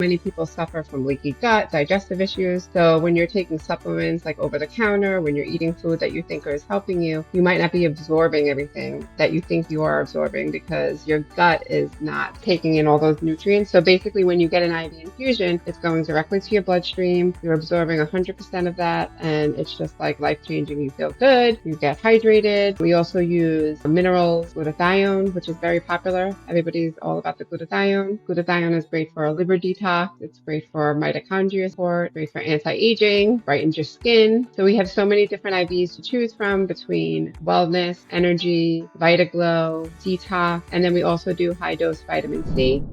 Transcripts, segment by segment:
Many people suffer from leaky gut, digestive issues. So when you're taking supplements like over the counter, when you're eating food that you think is helping you, you might not be absorbing everything that you think you are absorbing because your gut is not taking in all those nutrients. So basically when you get an IV infusion, it's going directly to your bloodstream. You're absorbing 100% of that, and it's just like life-changing. You feel good, you get hydrated. We also use minerals, glutathione, which is very popular. Everybody's all about the glutathione. Glutathione is great for a liver detox. It's great for mitochondria support, great for anti-aging, brightens your skin. So we have so many different IVs to choose from between wellness, energy, VitaGlow, detox, and then we also do high-dose vitamin C.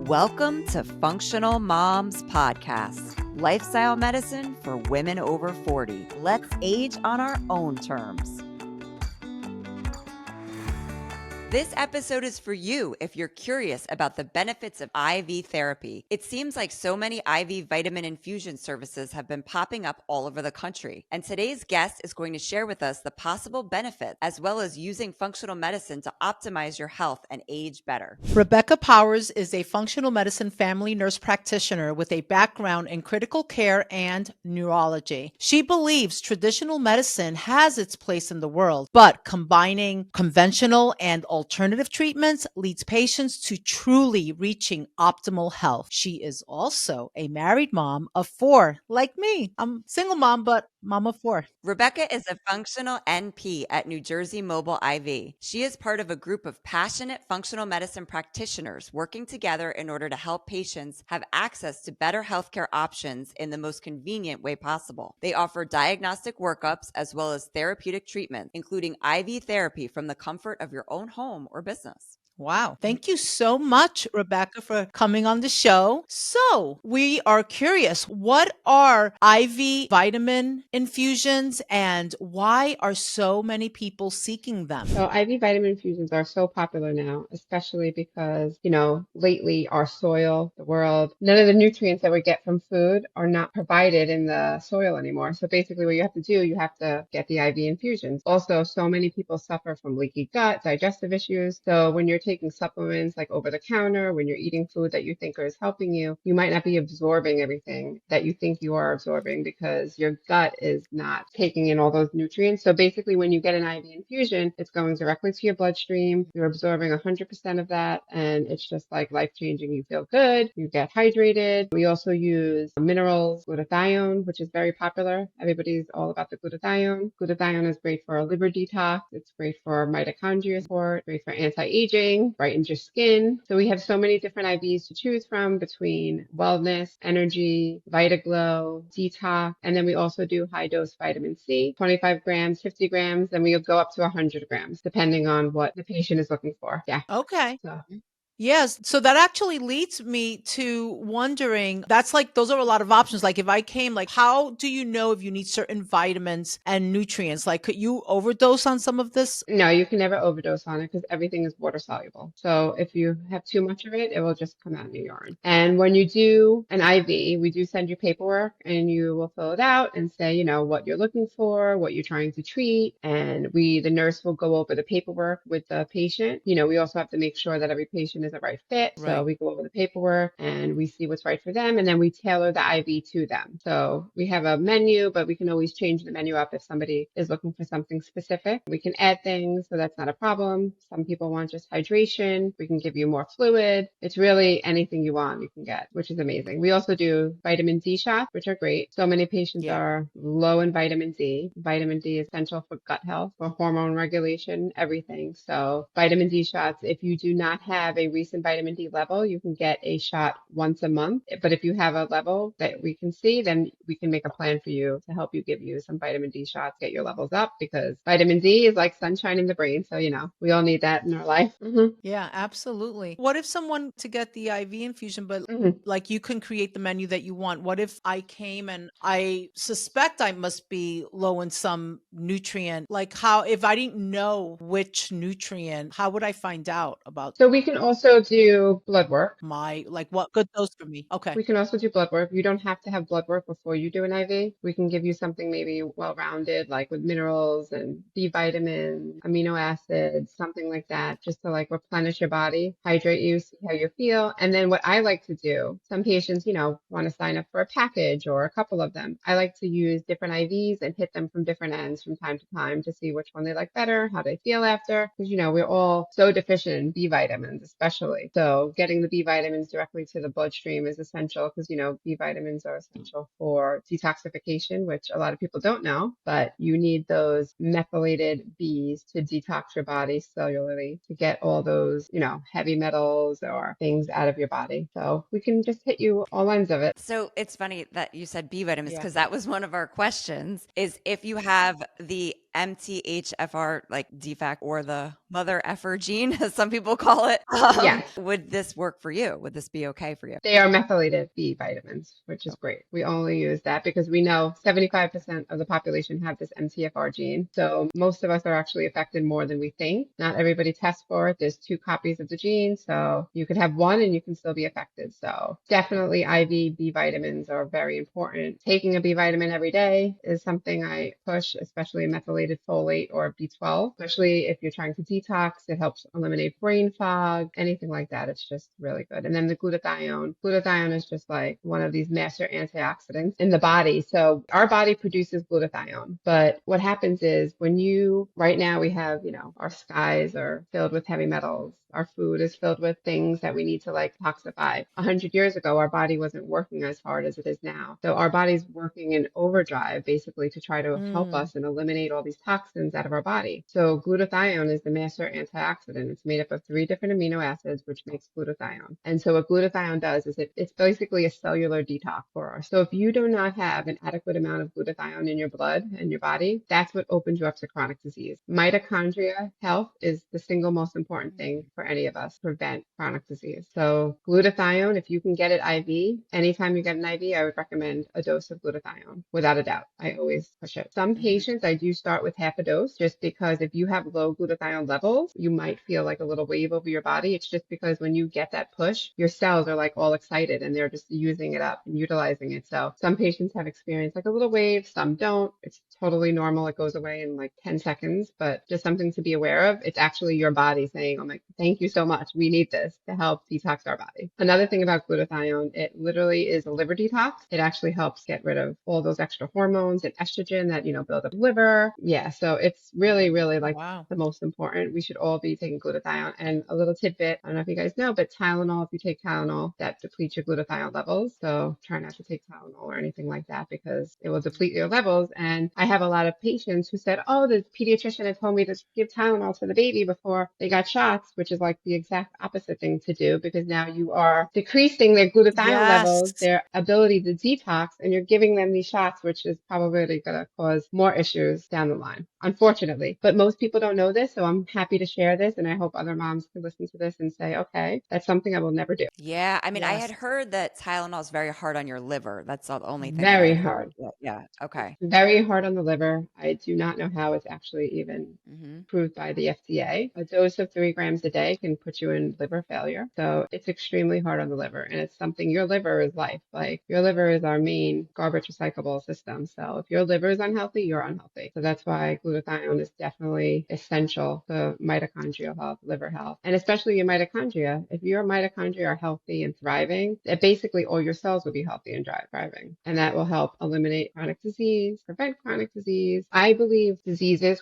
Welcome to Functional Moms Podcast, lifestyle medicine for women over 40. Let's age on our own terms. This episode is for you if you're curious about the benefits of IV therapy. It seems like so many IV vitamin infusion services have been popping up all over the country. And today's guest is going to share with us the possible benefits as well as using functional medicine to optimize your health and age better. Rebecca Powers is a functional medicine family nurse practitioner with a background in critical care and neurology. She believes traditional medicine has its place in the world, but combining conventional and alternative treatments leads patients to truly reaching optimal health. She is also a married mom of 4, like me. I'm single mom, but mom of 4. Rebecca is a functional NP at New Jersey Mobile IV. She is part of a group of passionate functional medicine practitioners working together in order to help patients have access to better healthcare options in the most convenient way possible. They offer diagnostic workups as well as therapeutic treatment, including IV therapy from the comfort of your own home or business. Wow. Thank you so much, Rebecca, for coming on the show. So we are curious, what are IV vitamin infusions and why are so many people seeking them? So IV vitamin infusions are so popular now, especially because, lately our soil, the world, none of the nutrients that we get from food are not provided in the soil anymore. So basically what you have to do, you have to get the IV infusions. Also, so many people suffer from leaky gut, digestive issues. So when you're taking supplements like over the counter, when you're eating food that you think is helping you, you might not be absorbing everything that you think you are absorbing because your gut is not taking in all those nutrients. So basically when you get an IV infusion, it's going directly to your bloodstream. You're absorbing 100% of that, and it's just like life-changing. You feel good, you get hydrated. We also use minerals, glutathione, which is very popular. Everybody's all about the glutathione. Glutathione is great for a liver detox. It's great for mitochondria support, great for anti-aging, brightens your skin. So we have so many different IVs to choose from between wellness, energy, VitaGlow, detox, and then we also do high-dose vitamin C, 25 grams, 50 grams, then we'll go up to 100 grams, depending on what the patient is looking for. Yeah. Okay. So. Yes. So that actually leads me to wondering, those are a lot of options. Like if I came, how do you know if you need certain vitamins and nutrients? Like, could you overdose on some of this? No, you can never overdose on it because everything is water soluble. So if you have too much of it, it will just come out in your urine. And when you do an IV, we do send you paperwork and you will fill it out and say, what you're looking for, what you're trying to treat. And the nurse will go over the paperwork with the patient. We also have to make sure that every patient is a right fit. So Right. we go over the paperwork and we see what's right for them. And then we tailor the IV to them. So we have a menu, but we can always change the menu up if somebody is looking for something specific. We can add things, so that's not a problem. Some people want just hydration. We can give you more fluid. It's really anything you want, you can get, which is amazing. We also do vitamin D shots, which are great. So many patients are low in vitamin D. Vitamin D is essential for gut health, for hormone regulation, everything. So vitamin D shots, if you do not have a recent vitamin D level, you can get a shot once a month. But if you have a level that we can see, then we can make a plan for you to help you give you some vitamin D shots, get your levels up, because vitamin D is like sunshine in the brain. So, we all need that in our life. Mm-hmm. Yeah, absolutely. What if someone to get the IV infusion, but like you can create the menu that you want? What if I came and I suspect I must be low in some nutrient? Like if I didn't know which nutrient, how would I find out about? So we can also also do blood work. What good dose for me? Okay. We can also do blood work. You don't have to have blood work before you do an IV. We can give you something maybe well-rounded, like with minerals and B vitamins, amino acids, something like that, just to like replenish your body, hydrate you, see how you feel. And then what I like to do, some patients, want to sign up for a package or a couple of them. I like to use different IVs and hit them from different ends from time to time to see which one they like better, how they feel after. Because, we're all so deficient in B vitamins, especially. So getting the B vitamins directly to the bloodstream is essential because, B vitamins are essential for detoxification, which a lot of people don't know, but you need those methylated Bs to detox your body cellularly to get all those, heavy metals or things out of your body. So we can just hit you all ends of it. So it's funny that you said B vitamins Yeah. because that was one of our questions is if you have the MTHFR like defect or the mother effer gene, as some people call it, Yes. would this work for you? Would this be okay for you? They are methylated B vitamins, which is great. We only use that because we know 75% of the population have this MTFR gene. So most of us are actually affected more than we think. Not everybody tests for it. There's 2 copies of the gene. So you could have one and you can still be affected. So definitely IV B vitamins are very important. Taking a B vitamin every day is something I push, especially methylated folate or B12, especially if you're trying to detox. It helps eliminate brain fog, anything like that. It's just really good. And then the glutathione. Glutathione is just like one of these master antioxidants in the body. So our body produces glutathione. But what happens is right now we have, our skies are filled with heavy metals. Our food is filled with things that we need to like toxify. 100 years ago, our body wasn't working as hard as it is now. So our body's working in overdrive basically to try to help us and eliminate all these toxins out of our body. So glutathione is the master antioxidant. It's made up of 3 different amino acids, which makes glutathione. And so what glutathione does is it's basically a cellular detox for us. So if you do not have an adequate amount of glutathione in your blood and your body, that's what opens you up to chronic disease. Mitochondria health is the single most important thing for any of us to prevent chronic disease. So glutathione, if you can get it IV, anytime you get an IV, I would recommend a dose of glutathione without a doubt. I always push it. Some patients, I do start with half a dose just because if you have low glutathione levels, you might feel like a little wave over your body. It's just because when you get that push, your cells are like all excited and they're just using it up and utilizing it. So some patients have experienced like a little wave, some don't. It's totally normal. It goes away in like 10 seconds, but just something to be aware of. It's actually your body saying, oh my, thank you so much. We need this to help detox our body. Another thing about glutathione, it literally is a liver detox. It actually helps get rid of all those extra hormones and estrogen that, build up liver. Yeah. So it's really, really like the most important. We should all be taking glutathione. And a little tidbit, I don't know if you guys know, but Tylenol, if you take Tylenol, that depletes your glutathione levels. So try not to take Tylenol or anything like that because it will deplete your levels. And I have a lot of patients who said, oh, the pediatrician had told me to give Tylenol to the baby before they got shots, which is like the exact opposite thing to do because now you are decreasing their glutathione levels, their ability to detox, and you're giving them these shots, which is probably going to cause more issues down the line, unfortunately. But most people don't know this, so I'm happy to share this, and I hope other moms can listen to this and say, okay, that's something I will never do. Yeah, I mean, I had heard that Tylenol is very hard on your liver. That's the only thing that I Very had heard. hard. Yeah. Okay. Very hard on the liver. I do not know how it's actually even approved by the FDA. A dose of 3 grams a day can put you in liver failure. So it's extremely hard on the liver. And it's something, your liver is life. Like your liver is our main garbage recyclable system. So if your liver is unhealthy, you're unhealthy. So that's why glutathione is definitely essential to mitochondrial health, liver health, and especially your mitochondria. If your mitochondria are healthy and thriving, that basically all your cells will be healthy and thriving. And that will help eliminate chronic disease, prevent chronic disease. I believe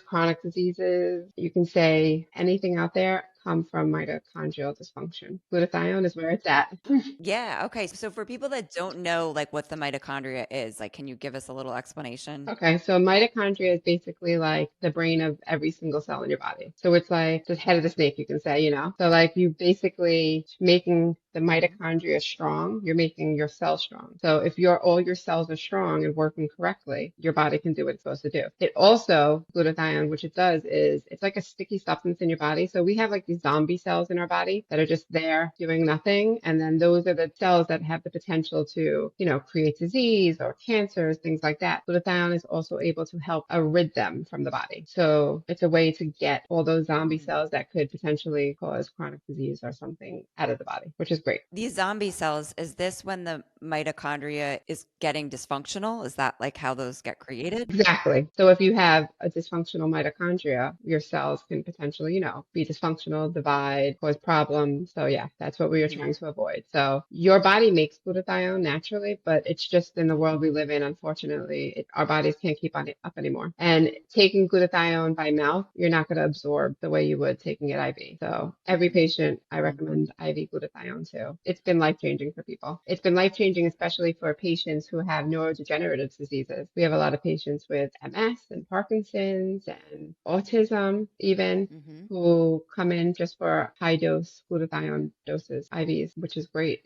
chronic diseases, you can say anything out there come from mitochondrial dysfunction. Glutathione is where it's at. Yeah. Okay. So for people that don't know like what the mitochondria is, like, can you give us a little explanation? Okay, so mitochondria is basically like the brain of every single cell in your body. So it's like the head of the snake, you can say, So like you basically making the mitochondria is strong, you're making your cells strong. So if all your cells are strong and working correctly, your body can do what it's supposed to do. It also, glutathione, which it does is it's like a sticky substance in your body. So we have like these zombie cells in our body that are just there doing nothing. And then those are the cells that have the potential to, create disease or cancers, things like that. Glutathione is also able to help rid them from the body. So it's a way to get all those zombie cells that could potentially cause chronic disease or something out of the body, which is great. These zombie cells, is this when the mitochondria is getting dysfunctional? Is that like how those get created? Exactly. So if you have a dysfunctional mitochondria, your cells can potentially, be dysfunctional, divide, cause problems. So yeah, that's what we are trying to avoid. So your body makes glutathione naturally, but it's just in the world we live in, unfortunately, our bodies can't keep on it up anymore. And taking glutathione by mouth, you're not going to absorb the way you would taking it IV. So every patient, I recommend IV glutathione to. It's been life-changing for people. It's been life-changing, especially for patients who have neurodegenerative diseases. We have a lot of patients with MS and Parkinson's and autism even who come in just for high dose glutathione doses, IVs, which is great.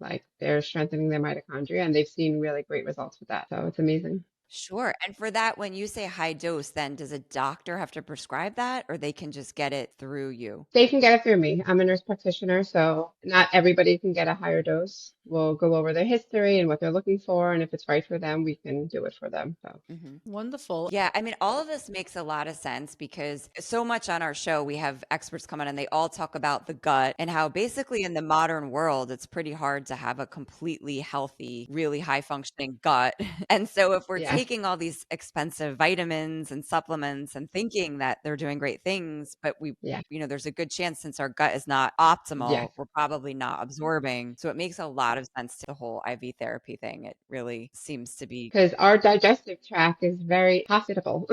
Like they're strengthening their mitochondria and they've seen really great results with that. So it's amazing. Sure. And for that, when you say high dose, then does a doctor have to prescribe that or they can just get it through you? They can get it through me. I'm a nurse practitioner, so not everybody can get a higher dose. We'll go over their history and what they're looking for, and if it's right for them, we can do it for them. So Wonderful. Yeah, I mean, all of this makes a lot of sense because so much on our show, we have experts come on and they all talk about the gut and how basically in the modern world, it's pretty hard to have a completely healthy, really high functioning gut. And so if we're yes, taking all these expensive vitamins and supplements and thinking that they're doing great things, but yeah, there's a good chance since our gut is not yes. optimal, we're probably not absorbing. So it makes a lot of sense to the whole IV therapy thing. It really seems to be. Because our digestive tract is very hospitable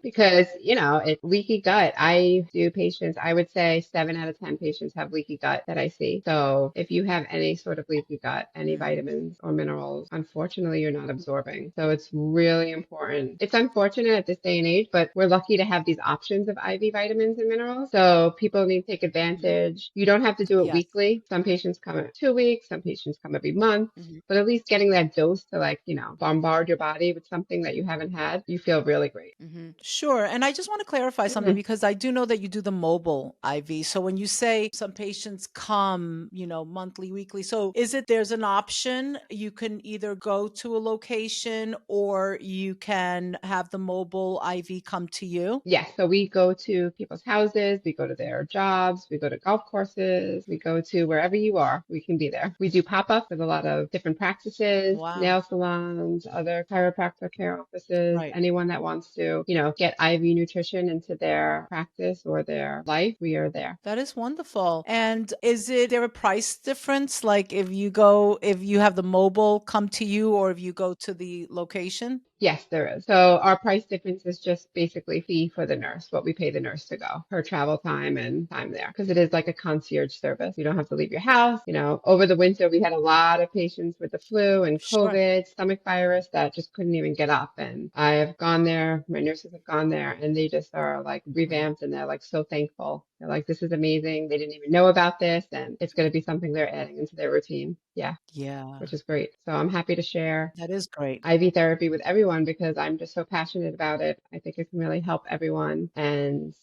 because, it's leaky gut. I do patients, I would say 7 out of 10 patients have leaky gut that I see. So if you have any sort of leaky gut, any vitamins or minerals, unfortunately, you're not absorbing. So it's really important. It's unfortunate at this day and age, but we're lucky to have these options of IV vitamins and minerals. So people need to take advantage. You don't have to do it Yes. weekly. Some patients come every 2 weeks, some patients come every month, but at least getting that dose to bombard your body with something that you haven't had, you feel really great. Sure. And I just want to clarify something because I do know that you do the mobile IV. So when you say some patients come, monthly, weekly, so is it there's an option you can either go to a location or you can have the mobile IV come to you? Yes, so we go to people's houses, we go to their jobs, we go to golf courses, we go to wherever you are, we can be there. We do pop-up with a lot of different practices, Wow. nail salons, other chiropractor care offices, Right. anyone that wants to, get IV nutrition into their practice or their life, we are there. That is wonderful. And is there a price difference? Like if you have the mobile come to you or if you go to the location? Yes, there is. So our price difference is just basically fee for the nurse, what we pay the nurse to go, her travel time and time there, because it is like a concierge service. You don't have to leave your house. Over the winter, we had a lot of patients with the flu and Sure. COVID, stomach virus that just couldn't even get up. And I have gone there, my nurses have gone there, and they just are like revamped and they're like so thankful. They're like, this is amazing. They didn't even know about this, and it's going to be something they're adding into their routine. Yeah, Yeah, which is great. So I'm happy to share that is great. IV therapy with everyone because I'm just so passionate about it. I think it can really help everyone and,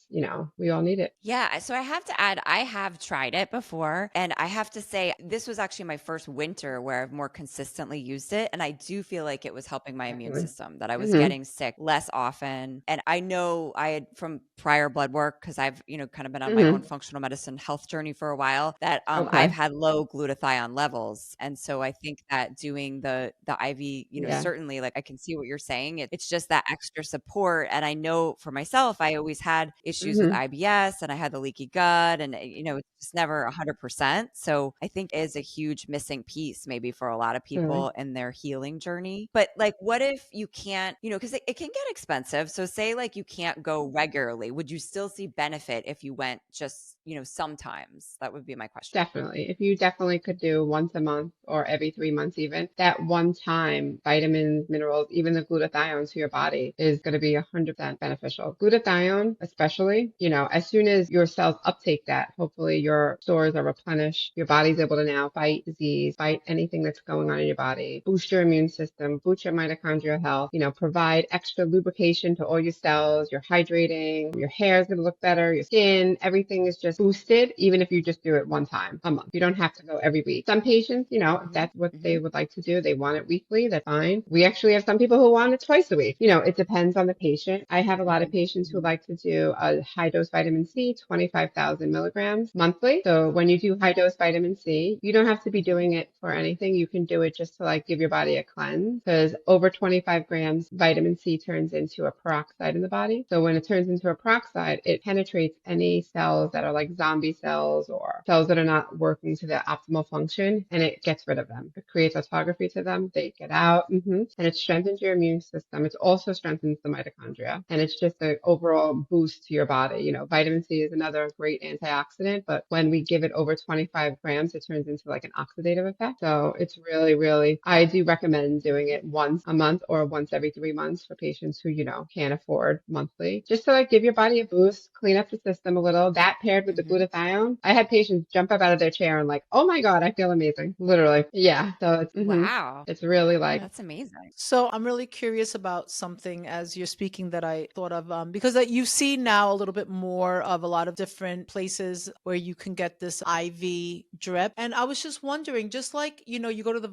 we all need it. Yeah, so I have to add, I have tried it before, and I have to say, this was actually my first winter where I've more consistently used it, and I do feel like it was helping my immune Definitely. system, that I was Hmm. getting sick less often. And I know I had from prior blood work, because I've, kind of been on my Hmm. own functional medicine health journey for a while, that I've Okay. had low glutathione levels. And so I think that doing the IV, Yeah. certainly like I can see what you're saying. It's just that extra support. And I know for myself, I always had issues with Hmm. IBS and I had the leaky gut and it's just never 100%. So I think it is a huge missing piece maybe for a lot of Totally. people in their healing journey. But like what if you can't, because it can get expensive. So say like you can't go regularly. regularly? Would you still see benefit if you went just, sometimes? That would be my question. Definitely. If you definitely could do once a month or every 3 months, even that one time vitamins, minerals, even the glutathione to your body is going to be 100% beneficial. Glutathione, especially, as soon as your cells uptake that, hopefully your stores are replenished. Your body's able to now fight disease, fight anything that's going on in your body, boost your immune system, boost your mitochondrial health, provide extra lubrication to all your cells. You're hydrating, your hair is going to look better, your skin, everything is just boosted, even if you just do it one time a month. You don't have to go every week. Some patients, if that's what they would like to do, they want it weekly, that's fine. We actually have some people who want it twice a week. It depends on the patient. I have a lot of patients who like to do a high dose vitamin C, 25,000 milligrams monthly. So when you do high dose vitamin C, you don't have to be doing it for anything. You can do it just to like give your body a cleanse, because over 25 grams vitamin C turns into a peroxide in the body. So when it turns into a peroxide, it penetrates any cells that are like zombie cells or cells that are not working to their optimal function, and it gets rid of them. It creates autophagy to them. They get out, and it strengthens your immune system. It also strengthens the mitochondria, and it's just an overall boost to your body. Vitamin C is another great antioxidant, but when we give it over 25 grams, it turns into like an oxidative effect. So it's really, really, I do recommend doing it once a month or once every 3 months for patients who, can't afford monthly, just to like give your body a boost, clean up the system a little. That paired with the glutathione, I had patients jump up out of their chair and like, oh my God, I feel amazing. Literally. Yeah. So Wow. it's really like, That's amazing. So I'm really curious about something as you're speaking that I thought of, because you see now a little bit more of a lot of different places where you can get this IV drip. And I was just wondering, just like, you go to the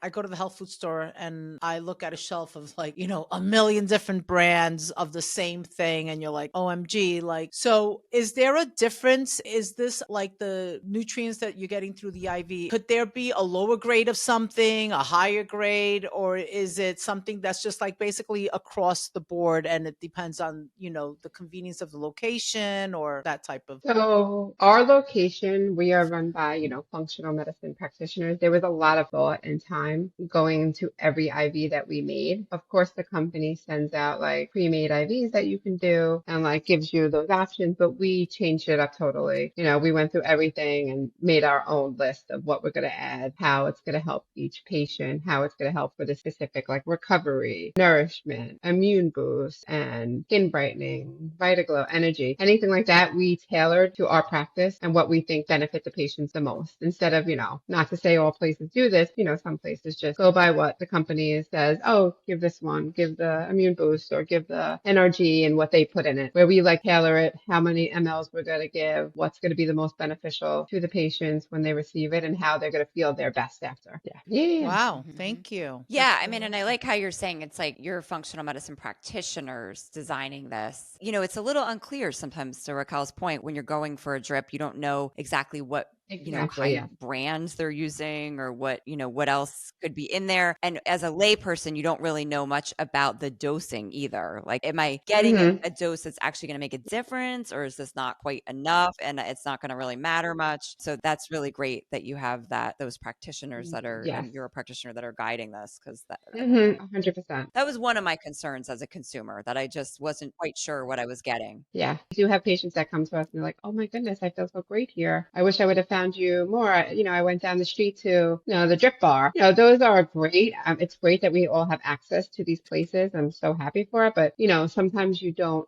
I go to the health food store and I look at a shelf of like, a million different brands of the same thing. And you're like, OMG, like, so is there a difference? Is this like the nutrients that you're getting through the IV? Could there be a lower grade of something, a higher grade, or is it something that's just like basically across the board and it depends on, the convenience of the location or that type of? so our location, we are run by, functional medicine practitioners. There was a lot of thought and time going into every IV that we made. Of course, the company sends out like pre-made IVs that you can do and like gives you those options, but we changed it up totally. We went through everything and made our own list of what we're going to add, how it's going to help each patient, how it's going to help for the specific like recovery, nourishment, immune boost, and skin brightening, Vitaglow, energy, anything like that. We tailored to our practice and what we think benefit the patients the most. Instead of, not to say all places do this, some places just go by what the company says. Oh, give this one, give the immune boost, or give the NRG and what they put in it. Where we like tailor it, how many mLs we're going to give, what's going to be the most beneficial to the patients when they receive it, and how they're going to feel their best after. Yeah. Yeah. Wow. Thank you. Yeah, I mean, and I like how you're saying it's like you're functional medicine practitioners designing this. It's a little unclear sometimes, to Raquel's point, when you're going for a drip, you don't know exactly what Exactly. Yeah. kind of brands they're using or what else could be in there. And as a layperson, you don't really know much about the dosing either. Like, am I getting a dose that's actually going to make a difference, or is this not quite enough and it's not going to really matter much? So that's really great that you have those practitioners that are, Yes. and you're a practitioner that are guiding this, because 100%. that was one of my concerns as a consumer, that I just wasn't quite sure what I was getting. Yeah. We do have patients that come to us and they're like, oh my goodness, I feel so great here. I wish I would have found you more. I went down the street to, the Drip Bar. Those are great. It's great that we all have access to these places. I'm so happy for it. But, sometimes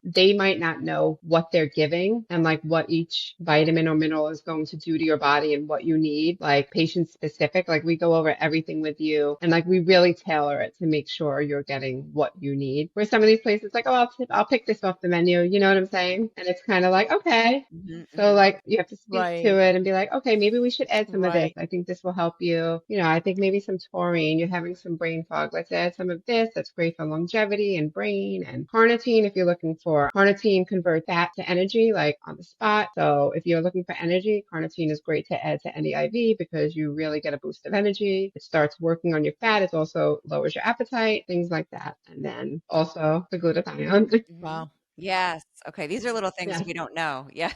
they might not know what they're giving and like what each vitamin or mineral is going to do to your body and what you need, like patient specific. Like we go over everything with you and like we really tailor it to make sure you're getting what you need. Where some of these places like, oh, I'll pick this off the menu. You know what I'm saying? And it's kind of like, okay. So like you have to speak to it and be like, okay, maybe we should add some of this. I think this will help you. I think maybe some taurine. You're having some brain fog. Let's add some of this. That's great for longevity and brain. And carnitine, if you're looking for carnitine, convert that to energy like on the spot. So if you're looking for energy, carnitine is great to add to any IV because you really get a boost of energy. It starts working on your fat. It also lowers your appetite, things like that. And then also the glutathione. Wow. Yes. Okay. These are little things Yes. we don't know. Yeah.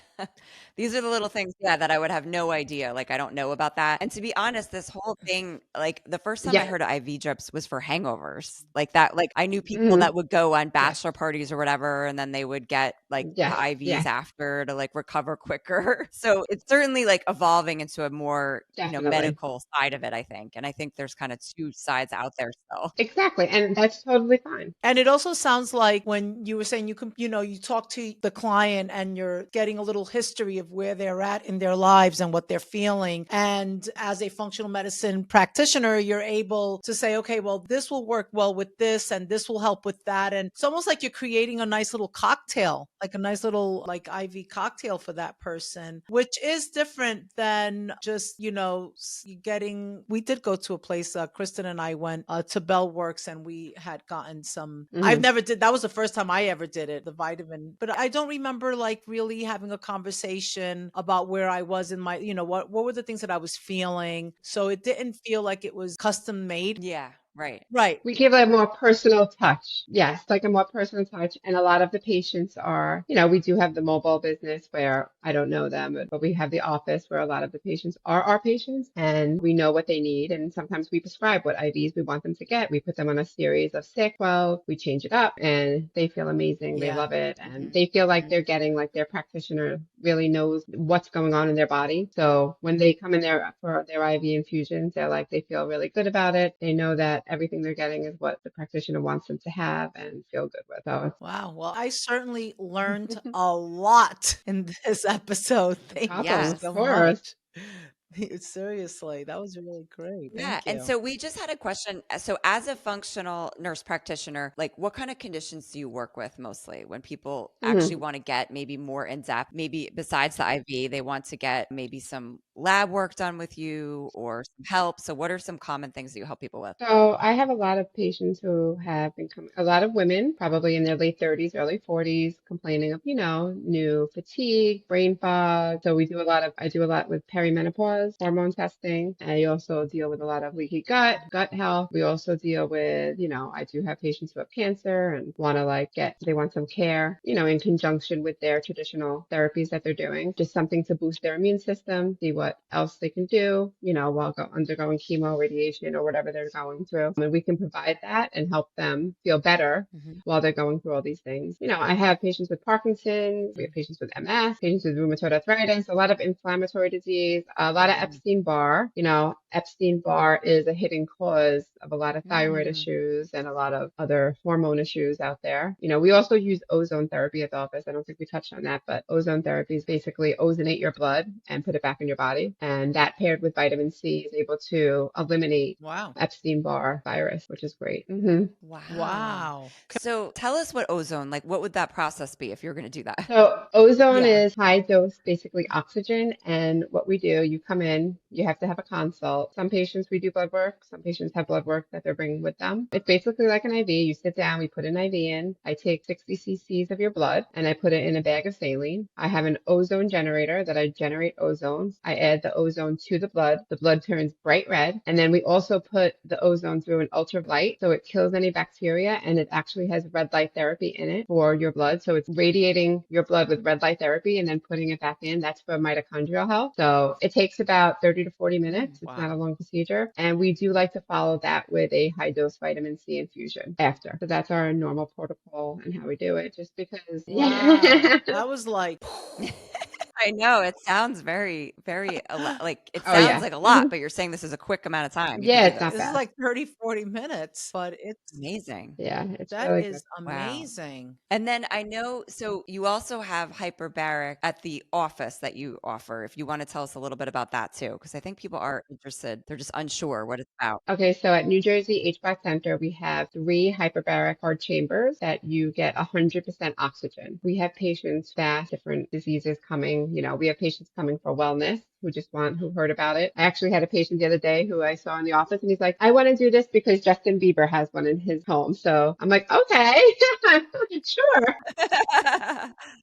These are the little things, yeah, that I would have no idea. Like, I don't know about that. And to be honest, this whole thing, like, the first time I Yeah. heard of IV drips was for hangovers. Like that, like, I knew people Hmm. that would go on Yes. bachelor parties or whatever, and then they would get like the Yes. IVs Yes. after to like recover quicker. So it's certainly like evolving into a more, Definitely. medical side of it, I think. And I think there's kind of two sides out there still. Exactly. And that's totally fine. And it also sounds like when you were saying you can, you talk to the client and you're getting a little history of where they're at in their lives and what they're feeling. And as a functional medicine practitioner, you're able to say, okay, well, this will work well with this and this will help with that. And it's almost like you're creating a nice little cocktail, like a nice little like IV cocktail for that person, which is different than just, getting, we did go to a place, Kristen and I went to Bell Works and we had gotten some, I've Hmm. never did, that was the first time I ever did it, the vitamin, but I don't remember like really having a conversation about where I was in my, what were the things that I was feeling. So it didn't feel like it was custom made. Yeah. Right. Right. We give a more personal touch. Yes, like a more personal touch. And a lot of the patients are, we do have the mobile business where I don't know them, but we have the office where a lot of the patients are our patients and we know what they need. And sometimes we prescribe what IVs we want them to get. We put them on a series of 6, 12, we change it up and they feel amazing. They Yeah. love it. And Hmm. they feel like they're getting like their practitioner really knows what's going on in their body. So when they come in there for their IV infusions, they feel really good about it. They know that everything they're getting is what the practitioner wants them to have and feel good with. So Wow. Well, I certainly learned it's a lot in this episode. no Thank you problem, of Yes. so course. much. Seriously, that was really great. Yeah. Thank And you. so we just had a question. So, as a functional nurse practitioner, like what kind of conditions do you work with mostly when people actually Mhm. want to get maybe more in depth? Maybe besides the IV, they want to get maybe some lab work done with you or some help. So, what are some common things that you help people with? So I have a lot of patients who have been coming, a lot of women, probably in their late 30s, early 40s, complaining of, new fatigue, brain fog. So I do a lot with perimenopause, hormone testing. I also deal with a lot of leaky gut health. We also deal with, I do have patients who have cancer and want to they want some care, in conjunction with their traditional therapies that they're doing, just something to boost their immune system, see what else they can do, while undergoing chemo, radiation, or whatever they're going through. And we can provide that and help them feel better Mhm. while they're going through all these things. I have patients with Parkinson's, we have patients with MS, patients with rheumatoid arthritis, a lot of inflammatory disease, a lot of Epstein-Barr. Epstein-Barr is a hidden cause of a lot of thyroid Mm. issues and a lot of other hormone issues out there. We also use ozone therapy at the office. I don't think we touched on that, but ozone therapy is basically ozonate your blood and put it back in your body. And that paired with vitamin C is able to eliminate Wow. Epstein-Barr virus, which is great. Hmm. Wow. Wow. So, tell us what ozone, like, what would that process be if you're going to do that? So ozone Yeah. is high dose, basically oxygen. And what we do, you come in, you have to have a consult. Some patients we do blood work. Some patients have blood work that they're bringing with them. It's basically like an IV. You sit down, we put an IV in. I take 60 cc's of your blood and I put it in a bag of saline. I have an ozone generator that I generate ozone. I add the ozone to the blood. The blood turns bright red. And then we also put the ozone through an ultraviolet. So it kills any bacteria and it actually has red light therapy in it for your blood. So it's radiating your blood with red light therapy and then putting it back in. That's for mitochondrial health. So it takes about 30 to 40 minutes. It's not a Wow. long procedure. And we do like to follow that with a high dose vitamin C infusion after. So that's our normal protocol and how we do it, just because. Wow. Yeah. That was like, I know it sounds very, very like it Oh, sounds yeah. like a lot, Mhm. but you're saying this is a quick amount of time. You can Yeah, do it's not this is this. bad. like 30, 40 minutes, but Amazing. Yeah, it's that really good. is Wow. amazing. And then I know, so you also have hyperbaric at the office that you offer. If you want to tell us a little bit about that too, because I think people are interested. They're just unsure what it's about. Okay, so at New Jersey HVAC Center, we have 3 hyperbaric hard chambers that you get 100% oxygen. We have patients that different diseases coming. We have patients coming for wellness. who heard about it. I actually had a patient the other day who I saw in the office, and he's like, I want to do this because Justin Bieber has one in his home. So I'm like, okay, sure.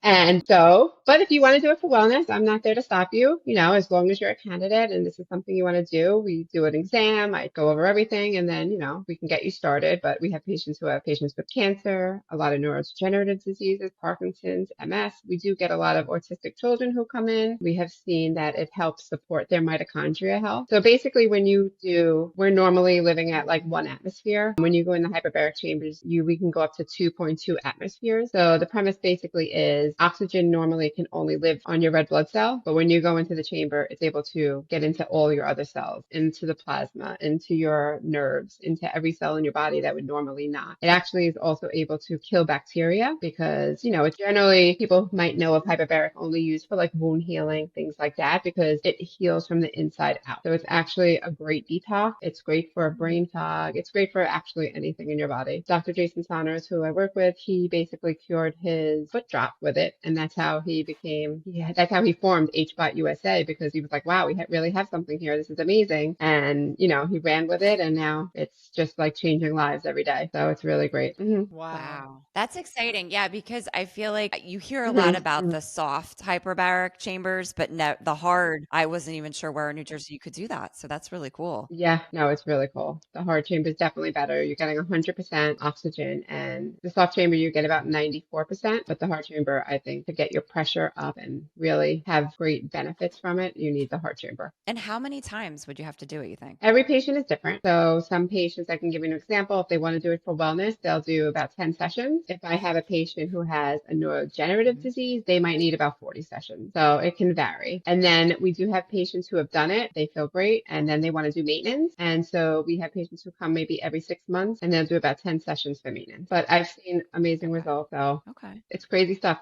And so, but if you want to do it for wellness, I'm not there to stop you. As long as you're a candidate and this is something you want to do, we do an exam. I go over everything, and then, we can get you started. But we have patients who have patients with cancer, a lot of neurodegenerative diseases, Parkinson's, MS. We do get a lot of autistic children who come in. We have seen that it helps support their mitochondria health. So basically, we're normally living at like 1 atmosphere. When you go in the hyperbaric chambers, we can go up to 2.2 atmospheres. So the premise basically is oxygen normally can only live on your red blood cell, but when you go into the chamber, it's able to get into all your other cells, into the plasma, into your nerves, into every cell in your body that would normally not. It actually is also able to kill bacteria because, it's generally people might know of hyperbaric only used for like wound healing, things like that, because it heals from the inside out. So it's actually a great detox. It's great for brain fog. It's great for actually anything in your body. Dr. Jason Saunders, who I work with, he basically cured his foot drop with it. And that's how that's how he formed HBOT USA, because he was like, wow, we really have something here. This is amazing. And, he ran with it, and now it's just like changing lives every day. So it's really great. Wow. That's exciting. Yeah, because I feel like you hear a lot about the soft hyperbaric chambers, but no, the hard, I wasn't even sure where in New Jersey you could do that. So that's really cool. Yeah, no, it's really cool. The hard chamber is definitely better. You're getting 100% oxygen, and the soft chamber, you get about 94%. But the hard chamber, I think, to get your pressure up and really have great benefits from it, you need the hard chamber. And how many times would you have to do it, you think? Every patient is different. So some patients, I can give you an example. If they want to do it for wellness, they'll do about 10 sessions. If I have a patient who has a neurodegenerative disease, they might need about 40 sessions. So it can vary. And then we do have patients who have done it. They feel great. And then they want to do maintenance. And so we have patients who come maybe every 6 months, and they'll do about 10 sessions for maintenance. But I've seen amazing results. So it's crazy stuff.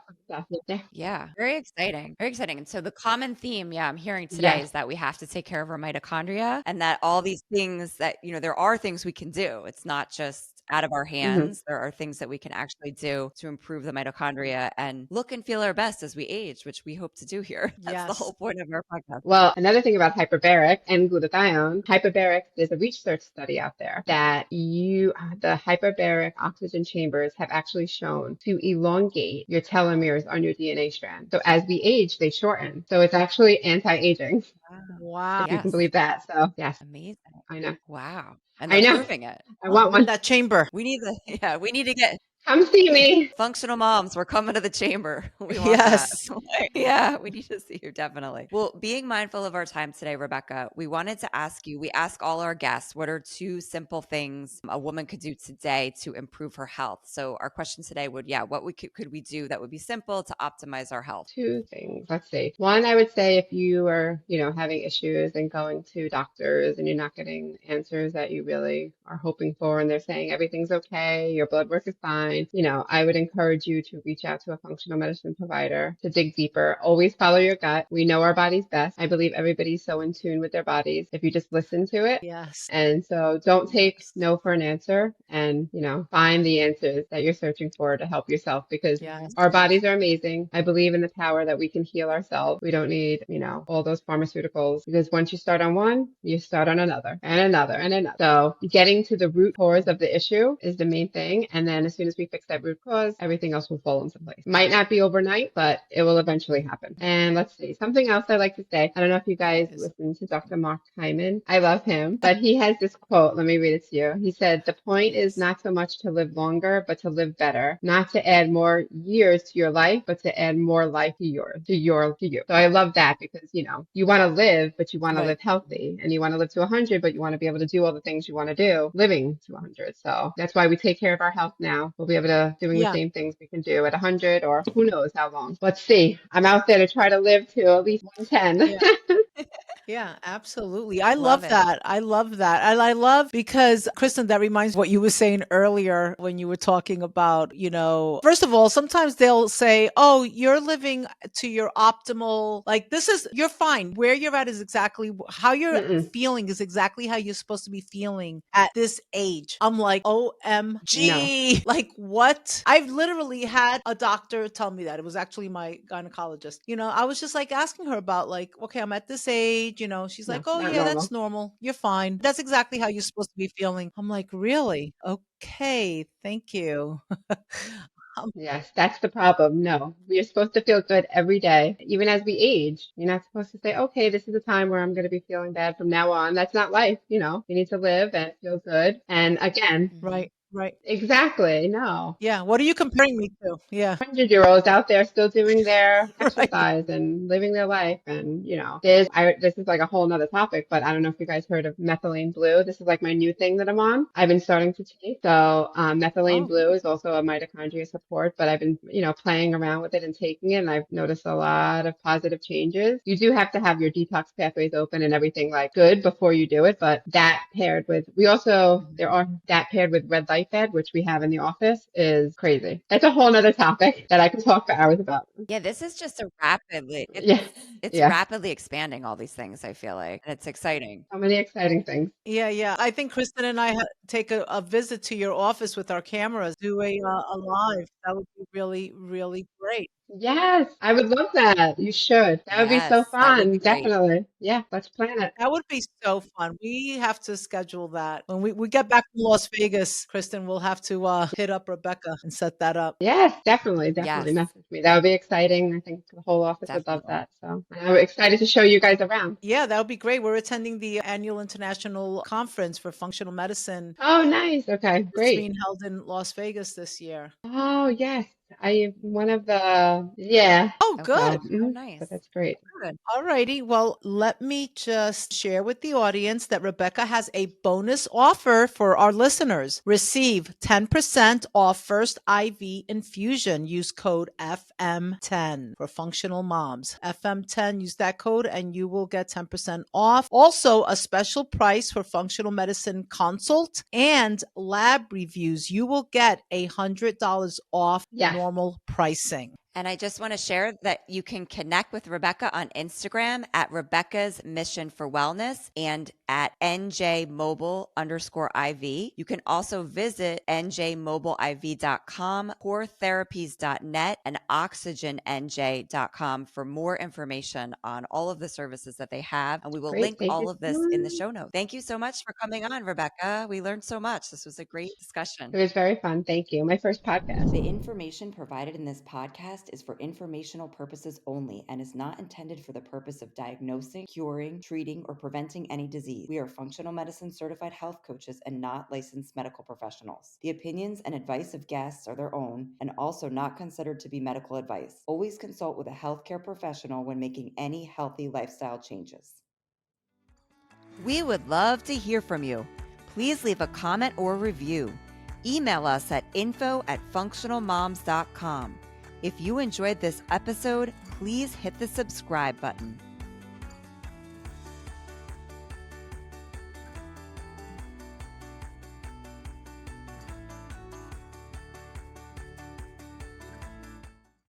Yeah. Very exciting. Very exciting. And so the common theme, I'm hearing today is that we have to take care of our mitochondria, and that all these things that, there are things we can do. It's not just out of our hands. There are things that we can actually do to improve the mitochondria and look and feel our best as we age, which we hope to do here. That's the whole point of our podcast. Well, another thing about hyperbaric and glutathione, there's a research study out there that the hyperbaric oxygen chambers have actually shown to elongate your telomeres on your DNA strand. So as we age, they shorten. So it's actually anti-aging. Wow. If you can believe that. So yes. Amazing. I know. Wow. And they're proving it. I want one. That chamber. We need to get Come see me. Functional moms, we're coming to the chamber. We want that. Yeah, we need to see you, definitely. Well, being mindful of our time today, Rebecca, we wanted to ask you, we ask all our guests, what are 2 simple things a woman could do today to improve her health? So our question today would, what could we do that would be simple to optimize our health? 2 things. Let's see. One, I would say if you are, having issues and going to doctors and you're not getting answers that you really are hoping for, and they're saying everything's okay, your blood work is fine, I would encourage you to reach out to a functional medicine provider to dig deeper. Always follow your gut. We know our body's best. I believe everybody's so in tune with their bodies if you just listen to it. Yes. And so don't take no for an answer, and, find the answers that you're searching for to help yourself, because our bodies are amazing. I believe in the power that we can heal ourselves. We don't need, all those pharmaceuticals, because once you start on one, you start on another and another and another. So getting to the root cause of the issue is the main thing. And then as soon as we fix that root cause, everything else will fall into place. Might not be overnight, but it will eventually happen. And let's see, something else I like to say. I don't know if you guys listen to Dr. Mark Hyman. I love him, but he has this quote. Let me read it to you. He said, "The point is not so much to live longer, but to live better. Not to add more years to your life, but to add more life to you. So I love that, because, you want to live, but you want to live healthy, and you want to live to 100, but you want to be able to do all the things you want to do living to 100. So that's why we take care of our health now. We'll be able to doing the same things we can do at 100, or who knows how long. Let's see. I'm out there to try to live to at least 110. Yeah, absolutely. I Love love it. that. I love that. And I love because, Kristen, that reminds me what you were saying earlier when you were talking about, first of all, sometimes they'll say, oh, you're living to your optimal, like you're fine. Where you're at is exactly how you're Mm-mm, feeling is exactly how you're supposed to be feeling at this age. I'm like, no. OMG. Like, what? I've literally had a doctor tell me that. It was actually my gynecologist. I was just like asking her about, like, okay, I'm at this age, she's like, No, oh, not yeah, that's normal. normal. You're fine. That's exactly how you're supposed to be feeling. I'm like, really? Okay. Thank you. Yes, that's the problem. No, we are supposed to feel good every day, even as we age. You're not supposed to say, okay, this is the time where I'm going to be feeling bad from now on. That's not life. You need to live and feel good. And again, Mhm. Right. Right. exactly, no. Yeah. What are you comparing me to? Yeah. 100-year-olds out there still doing their Right. exercise and living their life. And, this is like a whole nother topic, but I don't know if you guys heard of methylene blue. This is like my new thing that I'm on. I've been starting to take. So, methylene Oh, blue is also a mitochondria support, but I've been, playing around with it and taking it. And I've noticed a lot of positive changes. You do have to have your detox pathways open and everything like good before you do it. But that paired with, there are that paired with red light bed, which we have in the office is crazy. That's a whole nother topic that I could talk for hours about. Yeah, this is just a rapidly Yeah. it's Yeah. rapidly expanding all these things, I feel like, and it's exciting. So many exciting things. yeah. Yeah. I think Kristen and I take a visit to your office with our cameras, do a live. That would be really, really great. Yes, I would love that. You should. That would be so Yes, that would fun. be great. Definitely. Yeah, let's plan it. That would be so fun. We have to schedule that. When we get back to Las Vegas, Kristen, we'll have to hit up Rebecca and set that up. Yes, definitely, definitely Yes, message me. That would be exciting. I think the whole office would love definitely. that. So I'm excited to show you guys around. Yeah, that would be great. We're attending the annual international conference for functional medicine Oh, nice. Okay, that's great. being held in Las Vegas this year. Oh, yes. I one of the yeah. Oh, Okay. good. Oh, So nice. that's great. Good. All righty. Well, let me just share with the audience that Rebecca has a bonus offer for our listeners. Receive 10% off first IV infusion. Use code FM10 for functional moms. FM10, use that code and you will get 10% off. Also, a special price for functional medicine consult and lab reviews. You will get $100 off Yes. normal pricing. And I just want to share that you can connect with Rebecca on Instagram at Rebecca's Mission for Wellness and at njmobile_IV. You can also visit njmobileiv.com, coretherapies.net, and oxygennj.com for more information on all of the services that they have. And we will Great. link Thank you all of so this in the much. show notes. Thank you so much for coming on, Rebecca. We learned so much. This was a great discussion. It was very fun. Thank you. My first podcast. The information provided in this podcast is for informational purposes only and is not intended for the purpose of diagnosing, curing, treating, or preventing any disease. We are functional medicine certified health coaches and not licensed medical professionals. The opinions and advice of guests are their own and also not considered to be medical advice. Always consult with a healthcare professional when making any healthy lifestyle changes. We would love to hear from you. Please leave a comment or review. Email us at info@functionalmoms.com. If you enjoyed this episode, please hit the subscribe button.